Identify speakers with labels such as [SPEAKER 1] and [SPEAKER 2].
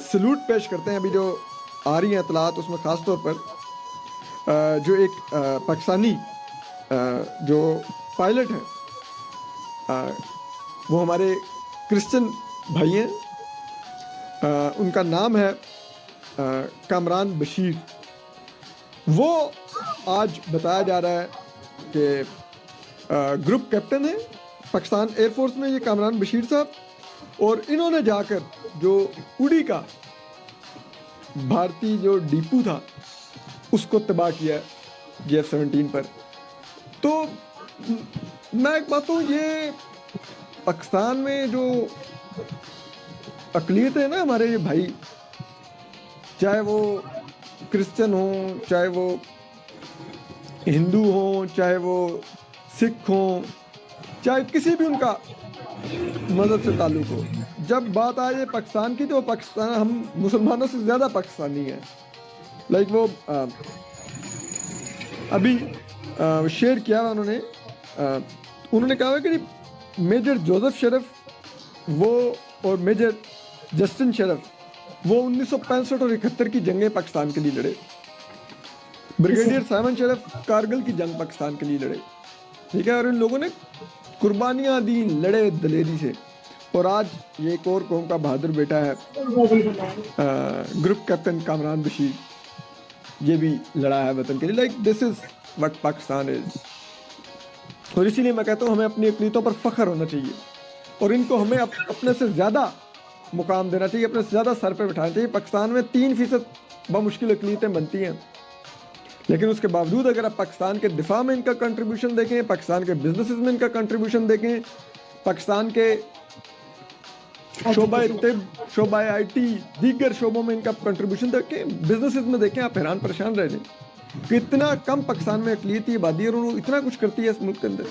[SPEAKER 1] Salute पेश करते हैं। अभी जो आ रही हैं इतलात, उसमें ख़ास तौर पर जो एक पाकिस्तानी जो पायलट हैं, वो हमारे क्रिश्चियन भाई हैं। उनका नाम है कामरान बशीर। वो आज बताया जा रहा है कि ग्रुप कैप्टन है पाकिस्तान एयरफोर्स में ये कामरान बशीर साहब, और इन्होंने जाकर जो उड़ी का भारतीय जो डीपू था उसको तबाह किया JF-17 पर। तो मैं एक बात हूँ, ये पाकिस्तान में जो अक़लियत है ना हमारे ये भाई, चाहे वो क्रिश्चियन हो, चाहे वो हिंदू हो, चाहे वो सिख हो, चाहे किसी भी उनका मज़हब से ताल्लुक़ हो, जब बात आ जाए पाकिस्तान की तो पाकिस्तान, हम मुसलमानों से ज़्यादा पाकिस्तानी हैं। लाइक वो अभी शेयर किया हुआ उन्होंने कहा कि मेजर जोसेफ शरीफ वो और मेजर जस्टिन शरीफ वो 1965 और 71 की जंगें पाकिस्तान के लिए लड़े। ब्रिगेडियर साइमन शरीफ कारगिल की जंग पाकिस्तान के लिए लड़े, ठीक है, और इन लोगों ने कुर्बानियाँ दी, लड़े दलेरी से। और आज ये एक और कौम का बहादुर बेटा है ग्रुप कैप्टन कामरान बशीर, ये भी लड़ा है वतन के लिए। Like this is what Pakistan is. और इसीलिए मैं कहता हूँ हमें अपनी अक़लियतों पर फ़ख्र होना चाहिए, और इनको हमें अपने से ज़्यादा मुकाम देना चाहिए, अपने से ज़्यादा सर पे बिठाना चाहिए। पाकिस्तान में 3% बमुश्किल अक़लियतें बनती हैं, लेकिन उसके बावजूद अगर आप पाकिस्तान के दिफा में इनका कंट्रीब्यूशन देखें, पाकिस्तान के बिजनेसेस में इनका कंट्रीब्यूशन देखें, पाकिस्तान के शोबा तिब, शोबा IT, दीगर शोबों में इनका कंट्रीब्यूशन देखें, बिजनेसेस में देखें, आप हैरान परेशान रह जाएं कि इतना कम पाकिस्तान में अक़लियती आबादी है और वो इतना कुछ करती है इस मुल्क के अंदर।